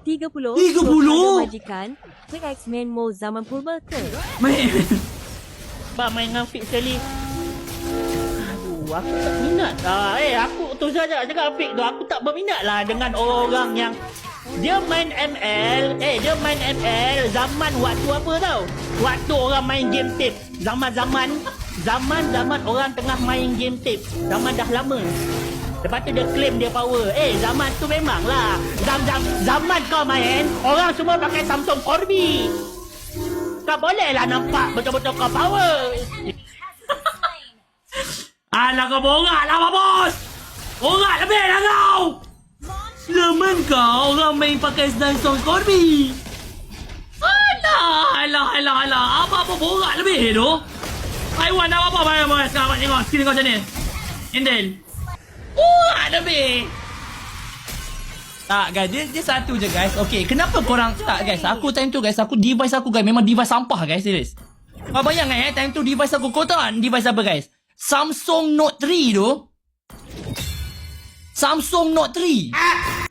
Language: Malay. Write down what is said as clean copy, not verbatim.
30. 30? Majikan ke X-Men Mo zaman purba ke? Main. Bang main dengan Fik sekali. Aduh, aku tak minat lah. Aku tu saja cakap Fik tu. Aku tak berminat lah dengan orang-orang yang dia main ML. Dia main ML zaman waktu apa tau? Waktu orang main game tape. Zaman orang tengah main game tape. Zaman dah lama. Lepas tu dia claim dia power. Zaman tu memang lah. Zaman kau main, orang semua pakai Samsung Corby. Kau boleh lah nampak betul-betul kau power. Alah kau borak lah bos. Borak lebih lah kau. Zaman kau orang main pakai Samsung Corby. Alah. Apa-apa borak lebih tu. Haiwan dah apa bayar sekarang tengok skill kau macam ni. Endel. Borak lebih. Tak guys, dia satu je guys. Okay, kenapa korang tak guys? Aku time tu guys, device aku guys memang device sampah guys, serius. Kau bayangkan time tu device aku, kau tahu tak device apa guys? Samsung Note 3 tu. Samsung Note 3.